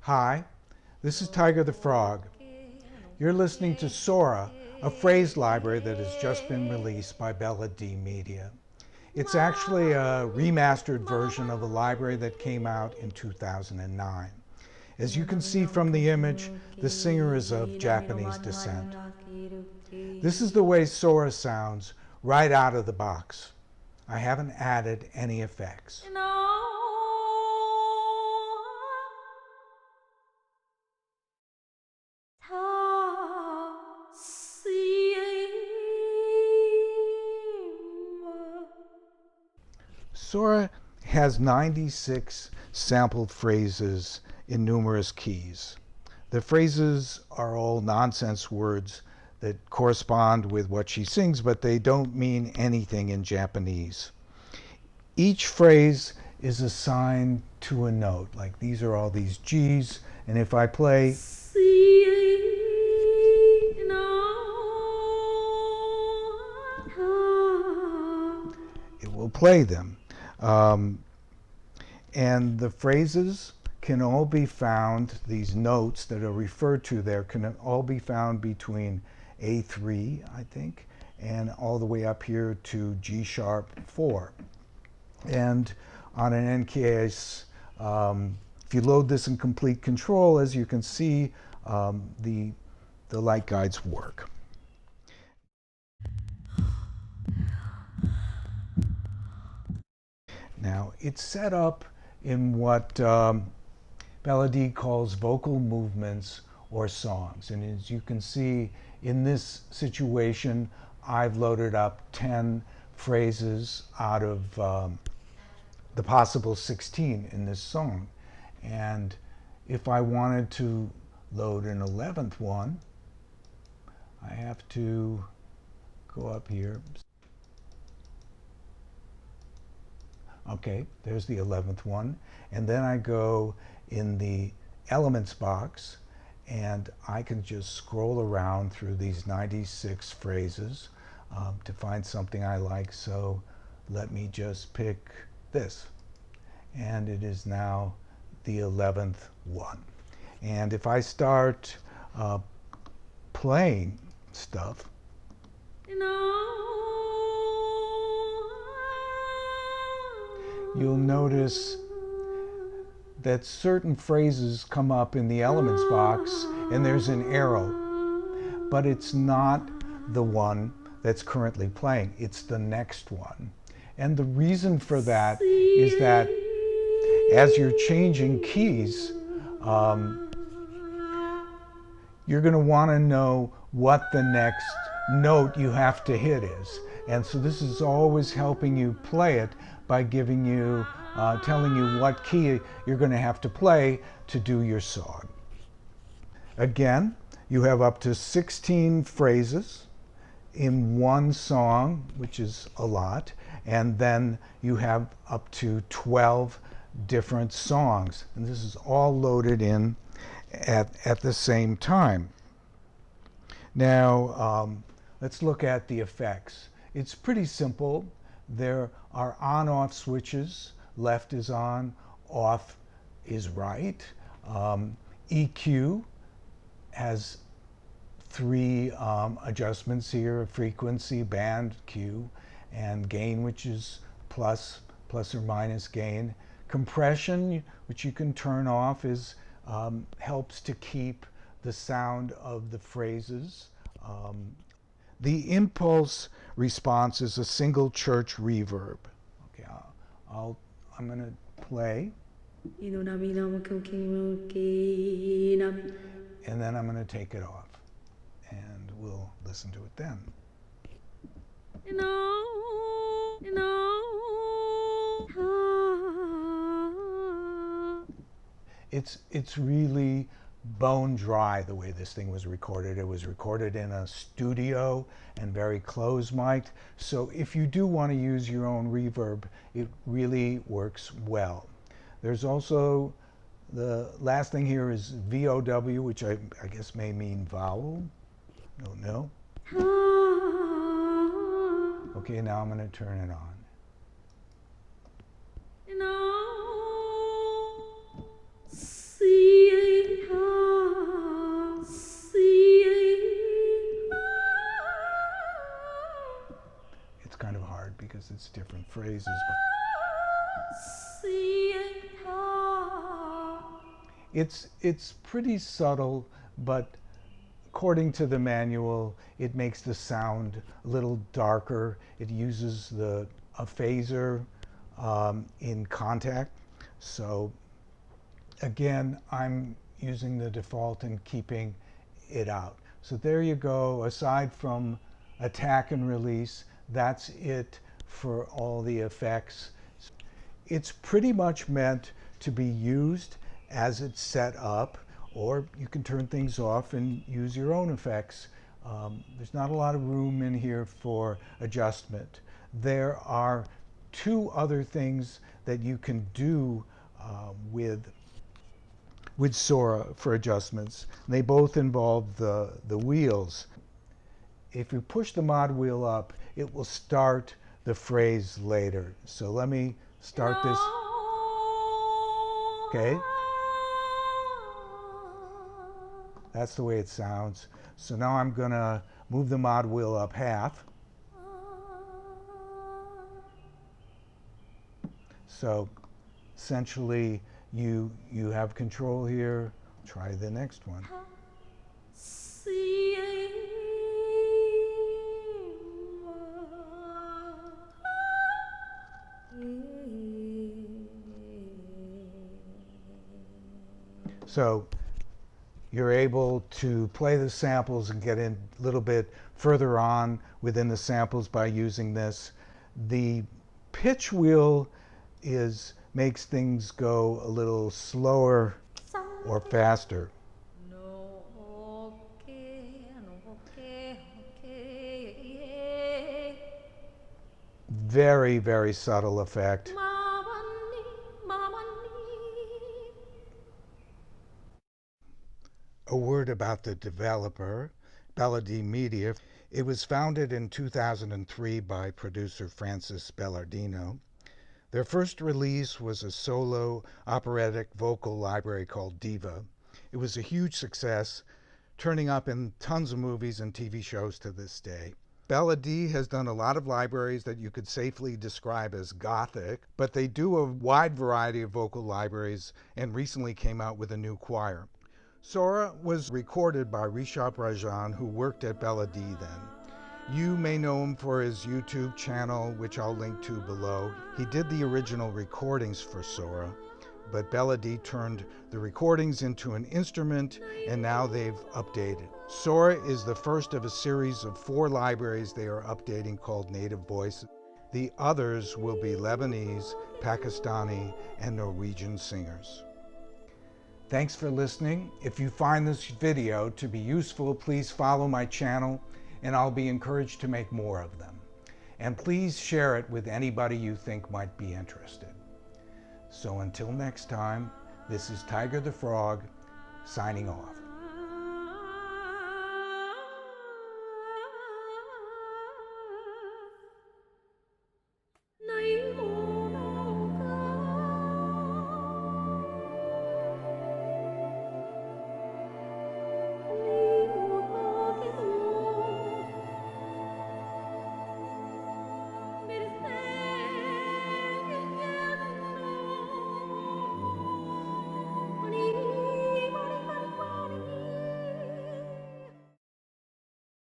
Hi, this is Tiger the Frog. You're listening to Sora, a phrase library that has just been released by Bela D Media. It's actually a remastered version of a library that came out in 2009. As you can see from the image, the singer is of Japanese descent. This is the way Sora sounds right out of the box. I haven't added any effects. Sora has 96 sampled phrases in numerous keys. The phrases are all nonsense words that correspond with what she sings, but they don't mean anything in Japanese. Each phrase is assigned to a note, like these are all these G's, and if I play, it will play them. And the phrases can all be found, these notes that are referred to there can all be found between A3, I think, and all the way up here to G sharp 4. And on an NKS, if you load this in complete control, as you can see, the light guides work. Now, it's set up in what Bela D calls vocal movements or songs. And as you can see, in this situation, I've loaded up 10 phrases out of the possible 16 in this song. And if I wanted to load an 11th one, I have to go up here. Okay, there's the 11th one. And then I go in the elements box and I can just scroll around through these 96 phrases to find something I like. So let me just pick this. And it is now the 11th one. And if I start playing stuff, you'll notice that certain phrases come up in the elements box and there's an arrow, but it's not the one that's currently playing, it's the next one. And the reason for that is that as you're changing keys, you're going to want to know what the next note you have to hit is. And so this is always helping you play it by giving you, telling you what key you're going to have to play to do your song. Again, you have up to 16 phrases in one song, which is a lot, and then you have up to 12 different songs. And this is all loaded in at the same time. Now, let's look at the effects. It's pretty simple. There are on-off switches. Left is on, off is right. EQ has 3 adjustments here: frequency, band, Q, and gain, which is plus or minus gain. Compression, which you can turn off, is helps to keep the sound of the phrases. The impulse response is a single church reverb. Okay, I'm going to play. And then I'm going to take it off. And we'll listen to it then. It's really bone dry the way this thing was recorded. It was recorded in a studio and very close mic'd. So if you do want to use your own reverb, it really works well. There's also, the last thing here is VOW, which I guess may mean vowel. Don't know. Okay, now I'm going to turn it on. See because it's different phrases. It's pretty subtle, but according to the manual, it makes the sound a little darker. It uses a phaser in contact. So again, I'm using the default and keeping it out. So there you go. Aside from attack and release, that's it for all the effects. It's pretty much meant to be used as it's set up, or you can turn things off and use your own effects. There's not a lot of room in here for adjustment. There are two other things that you can do with Sora for adjustments. They both involve the wheels. If you push the mod wheel up, it will start the phrase later. So let me start this. Okay. That's the way it sounds. So now I'm gonna move the mod wheel up half. So essentially you have control here. Try the next one. So you're able to play the samples and get in a little bit further on within the samples by using this. The pitch wheel makes things go a little slower or faster. Very, very subtle effect. A word about the developer, Bela D Media. It was founded in 2003 by producer Francis Bellardino. Their first release was a solo operatic vocal library called Diva. It was a huge success, turning up in tons of movies and TV shows to this day. Bela D has done a lot of libraries that you could safely describe as gothic, but they do a wide variety of vocal libraries and recently came out with a new choir. Sora was recorded by Rishabh Rajan, who worked at Bela D then. You may know him for his YouTube channel, which I'll link to below. He did the original recordings for Sora, but Bela D turned the recordings into an instrument, and now they've updated. Sora is the first of a series of 4 libraries they are updating called Native Voices. The others will be Lebanese, Pakistani, and Norwegian singers. Thanks for listening. If you find this video to be useful, please follow my channel, and I'll be encouraged to make more of them. And please share it with anybody you think might be interested. So until next time, this is Tiger the Frog, signing off.